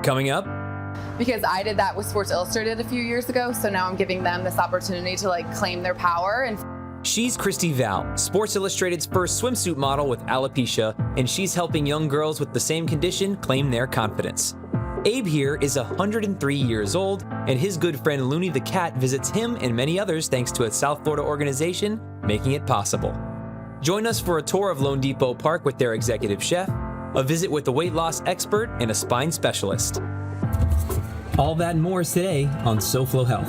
coming up? Because I did that with Sports Illustrated a few years ago, so now I'm giving them this opportunity to claim their power. And She's Christy Val, Sports Illustrated's first swimsuit model with alopecia, and she's helping young girls with the same condition claim their confidence. Abe here is 103 years old, and his good friend Looney the cat visits him and many others thanks to a South Florida organization making it possible. Join us for a tour of Lone Depot Park with their executive chef, a visit with a weight loss expert, and a spine specialist. All that and more is today on SoFlo Health.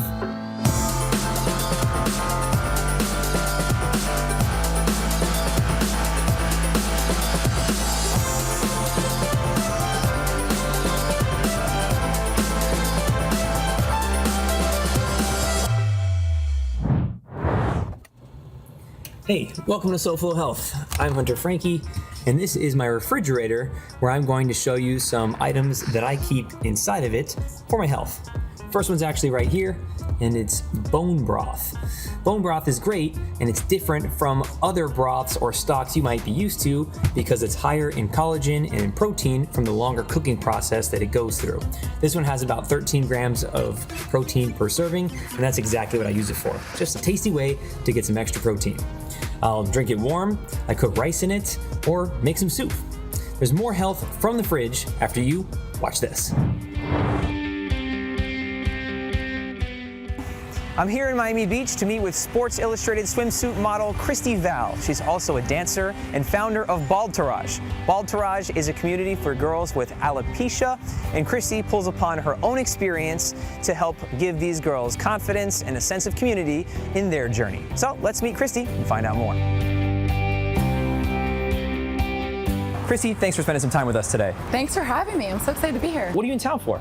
Hey, welcome to SoFlo Health. I'm Hunter Frankie, and this is my refrigerator where I'm going to show you some items that I keep inside of it for my health. First one's actually right here, and it's bone broth. Bone broth is great, and it's different from other broths or stocks you might be used to because it's higher in collagen and in protein from the longer cooking process that it goes through. This one has about 13 grams of protein per serving, and that's exactly what I use it for. Just a tasty way to get some extra protein. I'll drink it warm, I cook rice in it, or make some soup. There's more health from the fridge after you watch this. I'm here in Miami Beach to meet with Sports Illustrated swimsuit model Christy Val. She's also a dancer and founder of Ballpark. Ballpark is a community for girls with alopecia, and Christy pulls upon her own experience to help give these girls confidence and a sense of community in their journey. So let's meet Christy and find out more. Christy, thanks for spending some time with us today. thanks for having me. I'm so excited to be here. What are you in town for?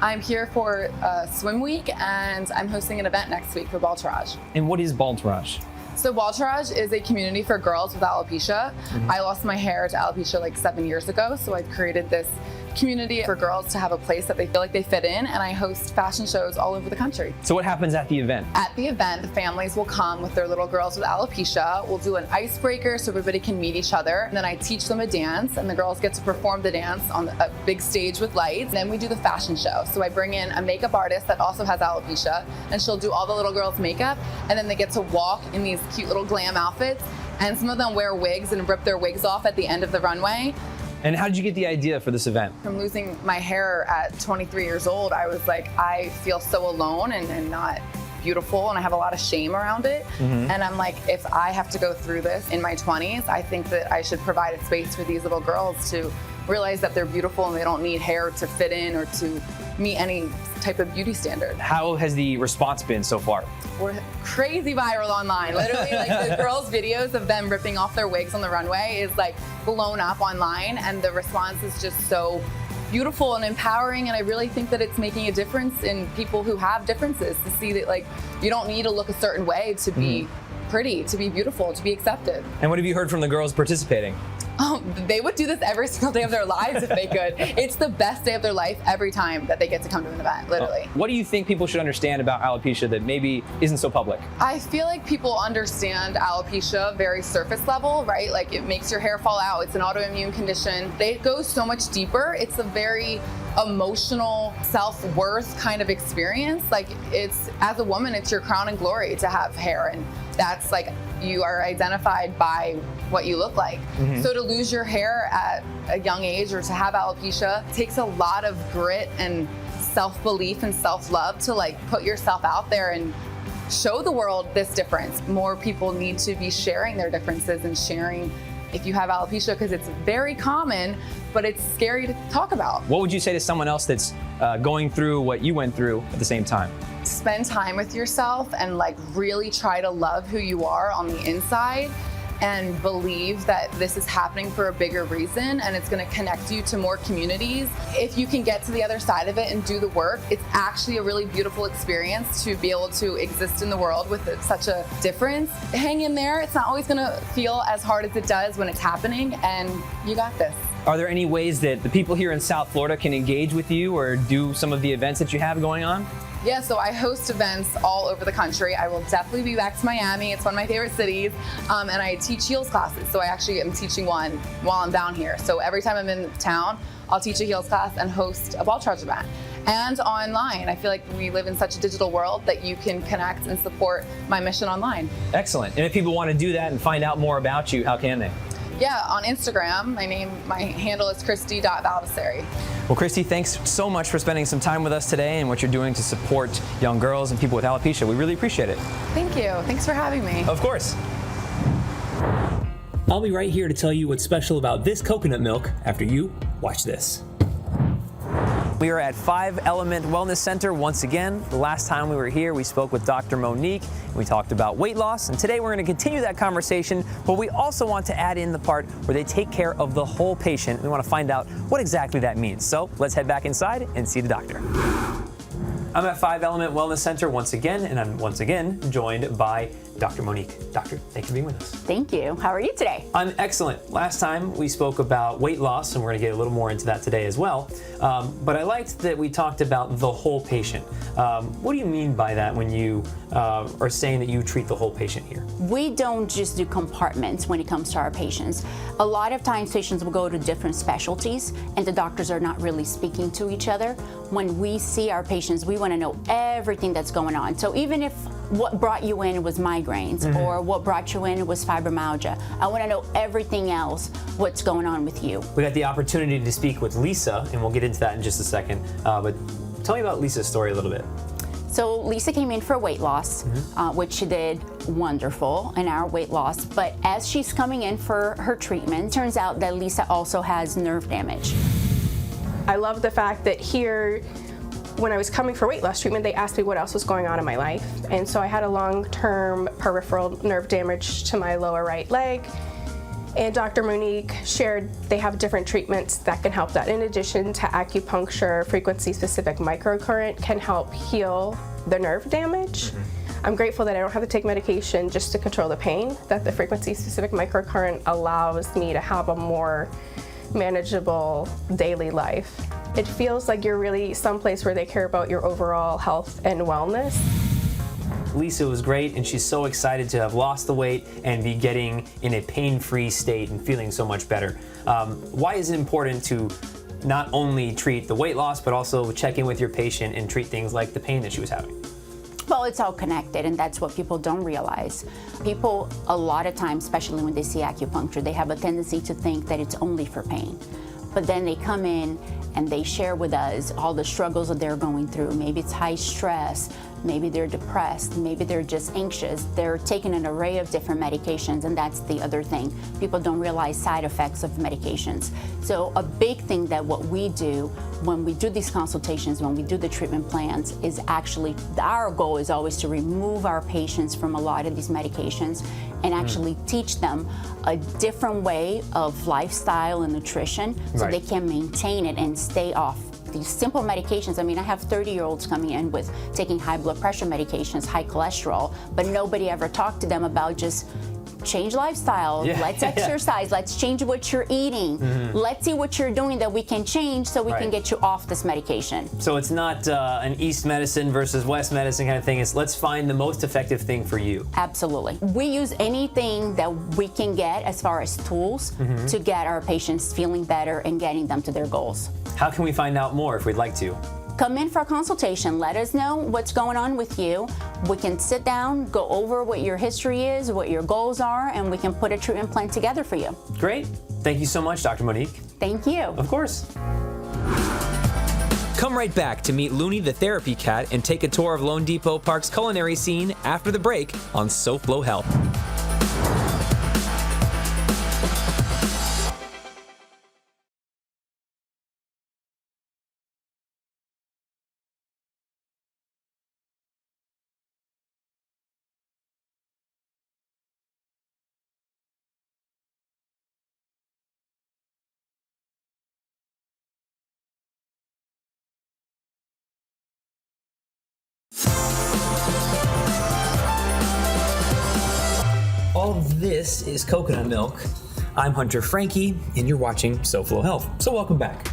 I'm here for Swim Week, and I'm hosting an event next week for Ballpark. And what is Ballpark? So Ballpark is a community for girls with alopecia. I lost my hair to alopecia 7 years ago, so I've created this community for girls to have a place that they feel like they fit in, and I host fashion shows all over the country. So what happens at the event? At the event, the families will come with their little girls with alopecia. We'll do an icebreaker so everybody can meet each other. And then I teach them a dance, and the girls get to perform the dance on a big stage with lights. And then we do the fashion show. So I bring in a makeup artist that also has alopecia, and she'll do all the little girls' makeup, and then they get to walk in these cute little glam outfits. And some of them wear wigs and rip their wigs off at the end of the runway. And how did you get the idea for this event? From losing my hair at 23 years old, I was like, I feel so alone and not beautiful, and I have a lot of shame around it. And I'm like, if I have to go through this in my 20s, I think that I should provide a space for these little girls to realize that they're beautiful and they don't need hair to fit in or to meet any type of beauty standard. How has the response been so far? We're crazy viral online. Literally, the girls' videos of them ripping off their wigs on the runway is blown up online, and the response is just so beautiful and empowering, and I really think that it's making a difference in people who have differences to see that you don't need to look a certain way to be pretty, to be beautiful, to be accepted. And what have you heard from the girls participating? Oh, they would do this every single day of their lives if they could. It's the best day of their life every time that they get to come to an event, literally. What do you think people should understand about alopecia that maybe isn't so public? I feel like people understand alopecia very surface level, right? It makes your hair fall out. It's an autoimmune condition. It goes so much deeper. It's a very emotional self-worth kind of experience. It's, as a woman, it's your crown and glory to have hair, and that's you are identified by what you look like. So to lose your hair at a young age or to have alopecia takes a lot of grit and self-belief and self-love to put yourself out there and show the world this difference. More people need to be sharing their differences and sharing if you have alopecia, because it's very common, but it's scary to talk about. What would you say to someone else that's going through what you went through at the same time? Spend time with yourself and really try to love who you are on the inside, and believe that this is happening for a bigger reason, and it's going to connect you to more communities. If you can get to the other side of it and do the work, it's actually a really beautiful experience to be able to exist in the world with such a difference. Hang in there. It's not always going to feel as hard as it does when it's happening, and you got this. Are there any ways that the people here in South Florida can engage with you or do some of the events that you have going on? Yeah, so I host events all over the country. I will definitely be back to Miami. It's one of my favorite cities. And I teach heels classes. So I actually am teaching one while I'm down here. So every time I'm in town, I'll teach a heels class and host a ball charge event. And online, I feel like we live in such a digital world that you can connect and support my mission online. Excellent. And if people want to do that and find out more about you, how can they? Yeah, on Instagram, my handle is christy.valvisari. Well, Christy, thanks so much for spending some time with us today and what you're doing to support young girls and people with alopecia. We really appreciate it. Thank you. Thanks for having me. Of course. I'll be right here to tell you what's special about this coconut milk after you watch this. We are at 5 Element Wellness Center once again. The last time we were here, we spoke with Dr. Monique. We talked about weight loss, and today we're going to continue that conversation, but we also want to add in the part where they take care of the whole patient. We want to find out what exactly that means. So let's head back inside and see the doctor. I'm at 5 Element Wellness Center once again, and I'm once again joined by Dr. Monique. Doctor, thanks for being with us. Thank you. How are you today? I'm excellent. Last time we spoke about weight loss, and we're going to get a little more into that today as well. But I liked that we talked about the whole patient. What do you mean by that when you are saying that you treat the whole patient here? We don't just do compartments when it comes to our patients. A lot of times patients will go to different specialties and the doctors are not really speaking to each other. When we see our patients, we want to know everything that's going on. So even if what brought you in was migraines or what brought you in was fibromyalgia, I want to know everything else, what's going on with you. We got the opportunity to speak with Lisa, and we'll get into that in just a second. But tell me about Lisa's story a little bit. So Lisa came in for weight loss, which she did wonderful in our weight loss. But as she's coming in for her treatment, turns out that Lisa also has nerve damage. I love the fact that here, when I was coming for weight loss treatment, they asked me what else was going on in my life. And so I had a long-term peripheral nerve damage to my lower right leg. And Dr. Monique shared they have different treatments that can help that. In addition to acupuncture, frequency-specific microcurrent can help heal the nerve damage. I'm grateful that I don't have to take medication just to control the pain, that the frequency-specific microcurrent allows me to have a more manageable daily life. It feels like you're really someplace where they care about your overall health and wellness. Lisa was great, and she's so excited to have lost the weight and be getting in a pain-free state and feeling so much better. Why is it important to not only treat the weight loss, but also check in with your patient and treat things like the pain that she was having? Well, it's all connected, and that's what people don't realize. People, a lot of times, especially when they see acupuncture, they have a tendency to think that it's only for pain. But then they come in and they share with us all the struggles that they're going through. Maybe it's high stress, maybe they're depressed, maybe they're just anxious. They're taking an array of different medications, and that's the other thing. People don't realize side effects of medications. So a big thing that what we do when we do these consultations, when we do the treatment plans, is actually, our goal is always to remove our patients from a lot of these medications and actually teach them a different way of lifestyle and nutrition so they can maintain it and stay off these simple medications. I mean, I have 30-year-olds coming in with taking high blood pressure medications, high cholesterol, but nobody ever talked to them about just change lifestyle, let's exercise, let's change what you're eating, let's see what you're doing that we can change so we can get you off this medication. So it's not an East medicine versus West medicine kind of thing. It's let's find the most effective thing for you. Absolutely. We use anything that we can get as far as tools to get our patients feeling better and getting them to their goals. How can we find out more if we'd like to? Come in for a consultation. Let us know what's going on with you. We can sit down, go over what your history is, what your goals are, and we can put a treatment plan together for you. Great. Thank you so much, Dr. Monique. Thank you. Of course. Come right back to meet Looney the therapy cat and take a tour of Lone Depot Park's culinary scene after the break on SoFlo Health. All of this is coconut milk. I'm Hunter Frankie, and you're watching SoFlo Health. So welcome back.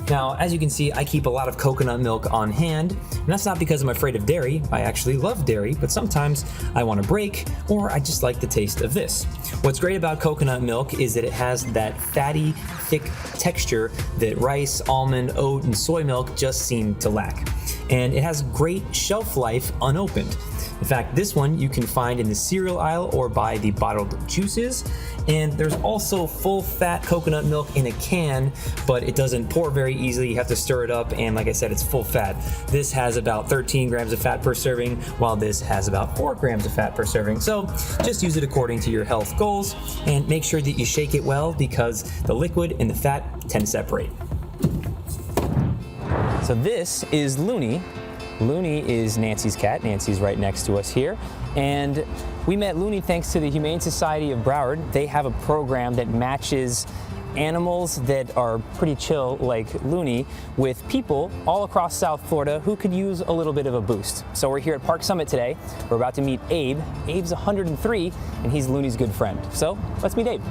Now, as you can see, I keep a lot of coconut milk on hand, and that's not because I'm afraid of dairy. I actually love dairy, but sometimes I want a break, or I just like the taste of this. What's great about coconut milk is that it has that fatty, thick texture that rice, almond, oat, and soy milk just seem to lack. And it has great shelf life unopened. In fact, this one you can find in the cereal aisle or buy the bottled juices. And there's also full fat coconut milk in a can, but it doesn't pour very easily. You have to stir it up, and like I said, it's full fat. This has about 13 grams of fat per serving, while this has about 4 grams of fat per serving. So just use it according to your health goals, and make sure that you shake it well because the liquid and the fat tend to separate. So this is Looney. Looney is Nancy's cat. Nancy's right next to us here. And we met Looney thanks to the Humane Society of Broward. They have a program that matches animals that are pretty chill, like Looney, with people all across South Florida who could use a little bit of a boost. So we're here at Park Summit today. We're about to meet Abe. Abe's 103, and he's Looney's good friend. So let's meet Abe.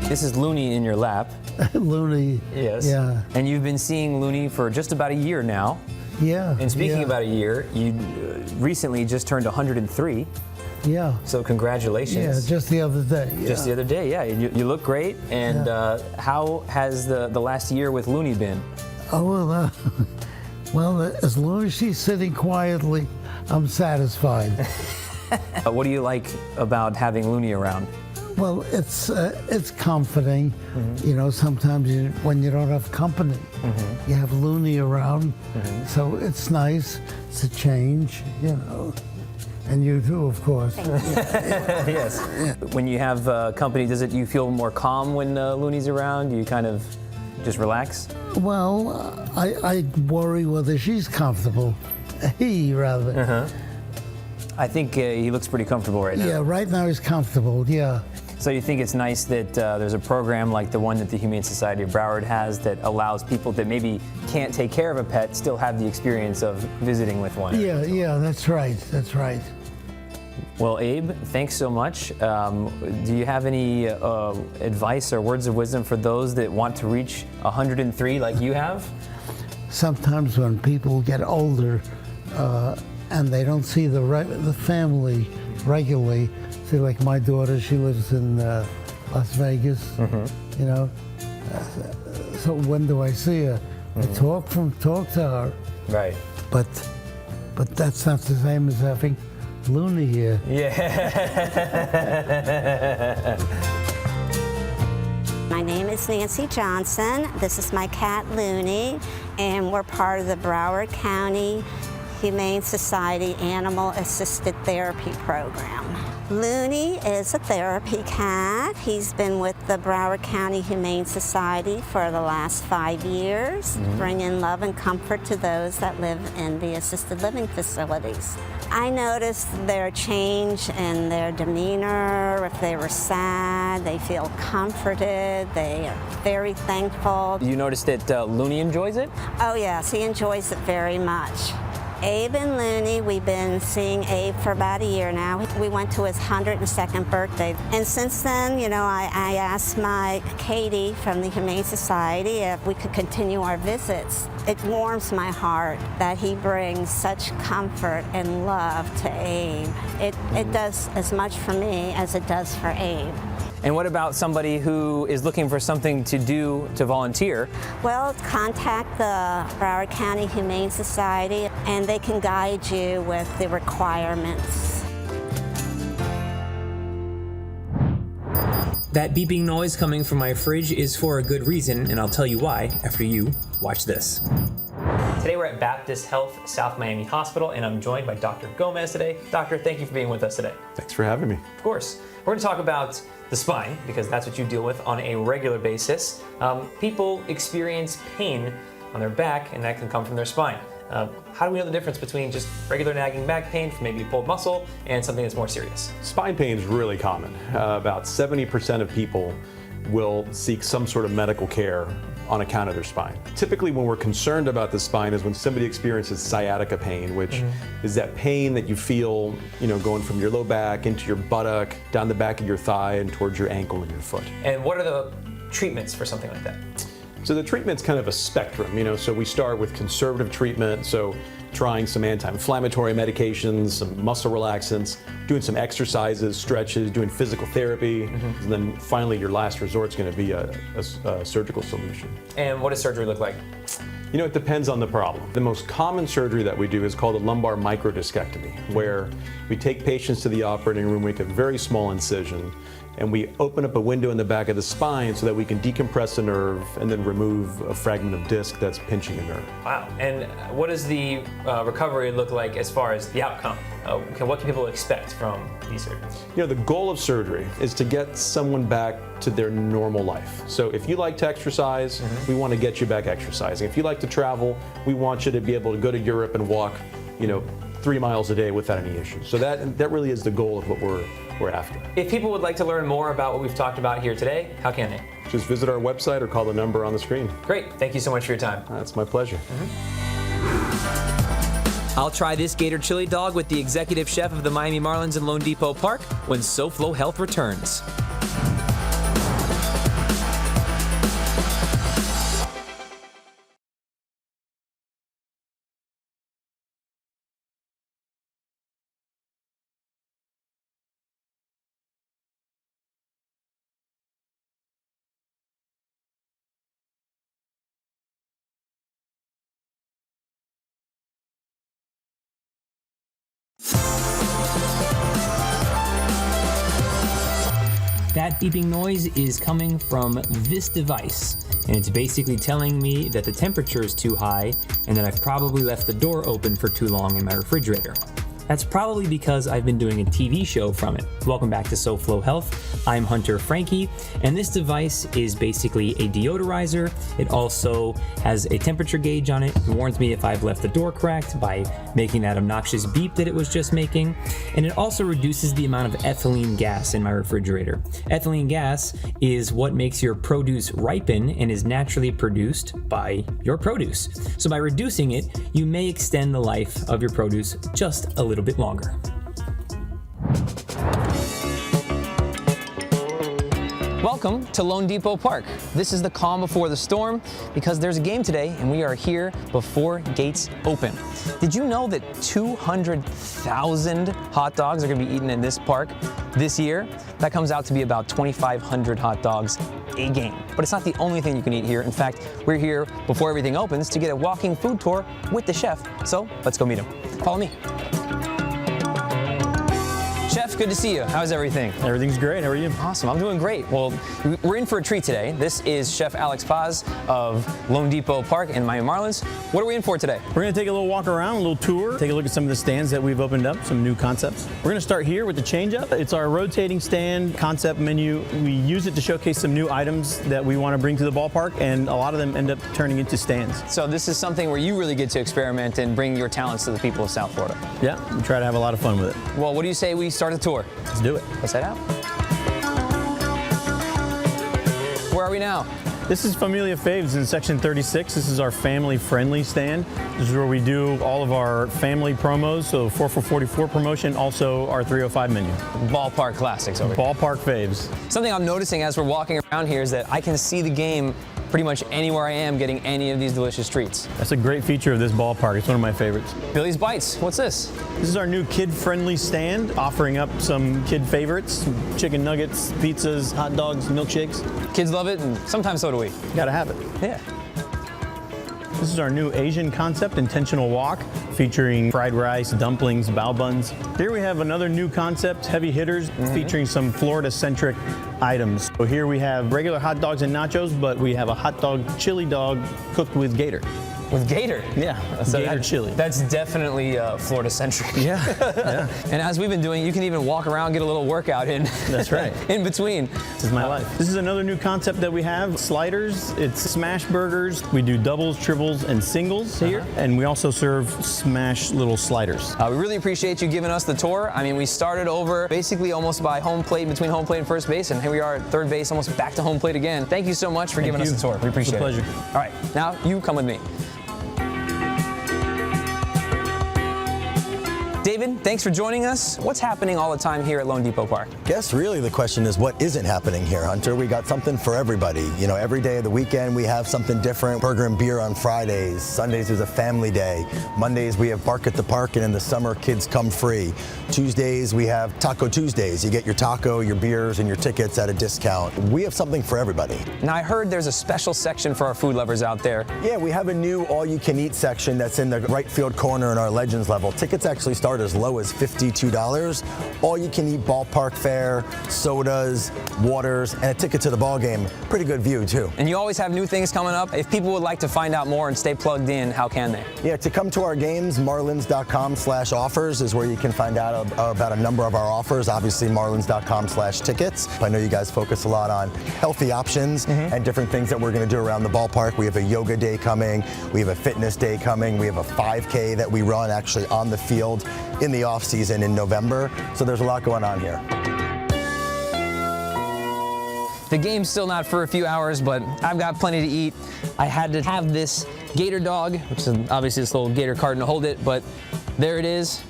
This is Looney in your lap. Looney. Yes. Yeah. And you've been seeing Looney for just about a year now. Yeah. And speaking yeah. about a year, you recently just turned 103. Yeah. So congratulations. Yeah, just the other day. Yeah. Just the other day, yeah. You look great. And how has the last year with Looney been? Oh, well, as long as she's sitting quietly, I'm satisfied. What do you like about having Looney around? Well, it's comforting. Mm-hmm. You know, sometimes when you don't have company, you have Looney around, so it's nice. It's a change, you know. And you too, of course. Yes. Yeah. When you have company, you feel more calm when Looney's around? Do you kind of just relax? Well, I worry whether she's comfortable. He, rather. I think he looks pretty comfortable right now. Yeah, right now he's comfortable, yeah. So you think it's nice that there's a program like the one that the Humane Society of Broward has that allows people that maybe can't take care of a pet still have the experience of visiting with one? Yeah, that's right, that's right. Well, Abe, thanks so much. Do you have any advice or words of wisdom for those that want to reach 103 like you have? Sometimes when people get older and they don't see the family regularly, see, like my daughter, she lives in Las Vegas, you know. So when do I see her? I talk to her. Right. But that's not the same as having Looney here. Yeah. My name is Nancy Johnson. This is my cat Looney, and we're part of the Broward County Humane Society Animal Assisted Therapy Program. Looney is a therapy cat. He's been with the Broward County Humane Society for the last 5 years, bringing love and comfort to those that live in the assisted living facilities. I noticed their change in their demeanor. If they were sad, they feel comforted. They are very thankful. You noticed that Looney enjoys it? Oh yes, he enjoys it very much. Abe and Looney, we've been seeing Abe for about a year now. We went to his 102nd birthday. And since then, you know, I asked my Katie from the Humane Society if we could continue our visits. It warms my heart that he brings such comfort and love to Abe. It does as much for me as it does for Abe. And what about somebody who is looking for something to do to volunteer? Well, contact the Broward County Humane Society and they can guide you with the requirements. That beeping noise coming from my fridge is for a good reason, and I'll tell you why after you watch this. Today we're at Baptist Health South Miami Hospital, and I'm joined by Dr. Gomez today. Doctor, thank you for being with us today. Thanks for having me. Of course. We're going to talk about the spine, because that's what you deal with on a regular basis. People experience pain on their back, and that can come from their spine. How do we know the difference between just regular nagging back pain from maybe a pulled muscle and something that's more serious? Spine pain is really common. About 70% of people will seek some sort of medical care on account of their spine. Typically when we're concerned about the spine is when somebody experiences sciatica pain, which is that pain that you feel, you know, going from your low back into your buttock, down the back of your thigh, and towards your ankle and your foot. And what are the treatments for something like that? So the treatment's kind of a spectrum, so we start with conservative treatment, so trying some anti-inflammatory medications, some muscle relaxants, doing some exercises, stretches, doing physical therapy, and then finally your last resort's going to be a surgical solution. And what does surgery look like? It depends on the problem. The most common surgery that we do is called a lumbar microdiscectomy, where we take patients to the operating room, make a very small incision, and we open up a window in the back of the spine so that we can decompress a nerve and then remove a fragment of disc that's pinching a nerve. Wow. And what does the recovery look like as far as the outcome? What can people expect from these surgeries? The goal of surgery is to get someone back to their normal life. So if you like to exercise, we want to get you back exercising. If you like to travel, we want you to be able to go to Europe and walk, 3 miles a day without any issues. So that really is the goal of what we're after. If people would like to learn more about what we've talked about here today, how can they? Just visit our website or call the number on the screen. Great. Thank you so much for your time. That's my pleasure. I'll try this Gator Chili Dog with the executive chef of the Miami Marlins in Lone Depot Park when SoFlo Health returns. That beeping noise is coming from this device, and it's basically telling me that the temperature is too high and that I've probably left the door open for too long in my refrigerator. That's probably because I've been doing a TV show from it. Welcome back to SoFlo Health. I'm Hunter Frankie, and this device is basically a deodorizer. It also has a temperature gauge on it. It warns me if I've left the door cracked by making that obnoxious beep that it was just making. And it also reduces the amount of ethylene gas in my refrigerator. Ethylene gas is what makes your produce ripen and is naturally produced by your produce. So by reducing it, you may extend the life of your produce just a little bit longer. Welcome to Lone Depot Park. This is the calm before the storm because there's a game today and we are here before gates open. Did you know that 200,000 hot dogs are going to be eaten in this park this year? That comes out to be about 2,500 hot dogs a game. But it's not the only thing you can eat here. In fact, we're here before everything opens to get a walking food tour with the chef. So let's go meet him. Follow me. Chef, good to see you. How's everything? Everything's great. How are you? Awesome. I'm doing great. Well, we're in for a treat today. This is Chef Alex Paz of Lone Depot Park and Miami Marlins. What are we in for today? We're going to take a little walk around, a little tour, take a look at some of the stands that we've opened up, some new concepts. We're going to start here with the change-up. It's our rotating stand concept menu. We use it to showcase some new items that we want to bring to the ballpark, and a lot of them end up turning into stands. So this is something where you really get to experiment and bring your talents to the people of South Florida. Yeah, we try to have a lot of fun with it. Well, what do you say we start the tour? Let's do it. Let's head out. Where are we now? This is Familia Faves in section 36. This is our family-friendly stand. This is where we do all of our family promos, so 4 for 44 promotion, also our 305 menu. Ballpark classics over here. Ballpark Faves. Something I'm noticing as we're walking around here is that I can see the game pretty much anywhere I am getting any of these delicious treats. That's a great feature of this ballpark. It's one of my favorites. Billy's Bites. What's this? This is our new kid-friendly stand, offering up some kid favorites, chicken nuggets, pizzas, hot dogs, milkshakes. Kids love it, and sometimes so do we. Gotta have it. Yeah. This is our new Asian concept, Intentional Walk, featuring fried rice, dumplings, bao buns. Here we have another new concept, Heavy Hitters, featuring some Florida-centric items. So here we have regular hot dogs and nachos, but we have a hot dog chili dog cooked with gator. With gator? Yeah, So gator chili. That's definitely Florida-centric. Yeah, yeah. And as we've been doing, you can even walk around, get a little workout in. That's right. In between. This is my life. This is another new concept that we have, sliders. It's smash burgers. We do doubles, triples, and singles here. And we also serve smash little sliders. We really appreciate you giving us the tour. I mean, we started over basically almost by home plate, between home plate and first base, and here we are at third base, almost back to home plate again. Thank you so much for giving us the tour. We appreciate it. It's a pleasure. All right, now you come with me. David, thanks for joining us. What's happening all the time here at Lone Depot Park? Guess really the question is what isn't happening here, Hunter? We got something for everybody. You know, every day of the weekend we have something different. Burger and beer on Fridays. Sundays is a family day. Mondays we have Bark at the Park, and in the summer kids come free. Tuesdays we have Taco Tuesdays. You get your taco, your beers, and your tickets at a discount. We have something for everybody. Now I heard there's a special section for our food lovers out there. Yeah, we have a new all-you-can-eat section that's in the right field corner in our Legends level. Tickets actually start as low as $52. All-you-can-eat ballpark fare, sodas, waters, and a ticket to the ball game. Pretty good view, too. And you always have new things coming up. If people would like to find out more and stay plugged in, how can they? Yeah, to come to our games, marlins.com/offers is where you can find out about a number of our offers. Obviously, marlins.com/tickets. I know you guys focus a lot on healthy options and different things that we're going to do around the ballpark. We have a yoga day coming. We have a fitness day coming. We have a 5K that we run actually on the field in the off season in November. So there's a lot going on here. The game's still not for a few hours, but I've got plenty to eat. I had to have this gator dog, which is obviously this little gator carton to hold it, but there it is.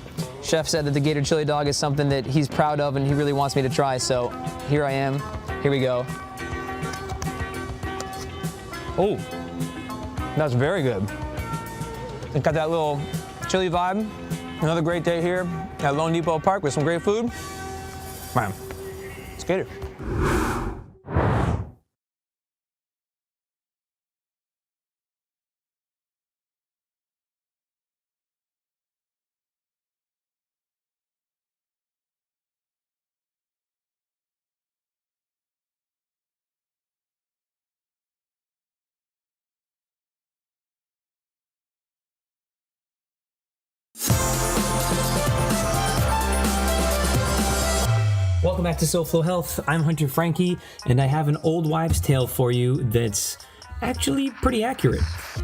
Chef said that the gator chili dog is something that he's proud of and he really wants me to try, so here I am. Here we go. Oh, that's very good. It's got that little chili vibe. Another great day here at Lone Depot Park with some great food. Man, it's gator. Welcome back to SoFlo Health. I'm Hunter Frankie, and I have an old wives' tale for you that's actually pretty accurate.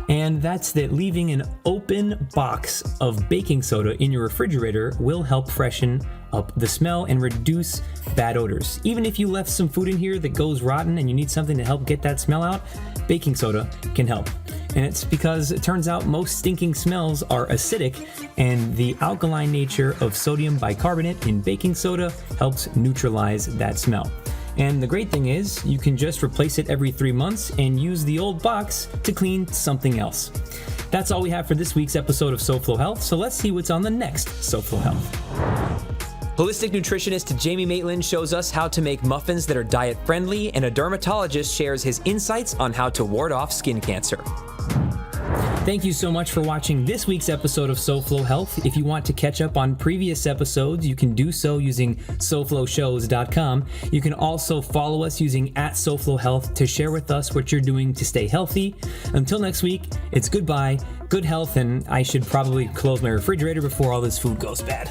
And that's that leaving an open box of baking soda in your refrigerator will help freshen up the smell and reduce bad odors. Even if you left some food in here that goes rotten and you need something to help get that smell out, baking soda can help. And it's because it turns out most stinking smells are acidic, and the alkaline nature of sodium bicarbonate in baking soda helps neutralize that smell. And the great thing is, you can just replace it every 3 months and use the old box to clean something else. That's all we have for this week's episode of SoFlo Health, so let's see what's on the next SoFlo Health. Holistic nutritionist Jamie Maitland shows us how to make muffins that are diet-friendly, and a dermatologist shares his insights on how to ward off skin cancer. Thank you so much for watching this week's episode of SoFlo Health. If you want to catch up on previous episodes, you can do so using SoFloShows.com. You can also follow us using @SoFlo Health to share with us what you're doing to stay healthy. Until next week, it's goodbye, good health, and I should probably close my refrigerator before all this food goes bad.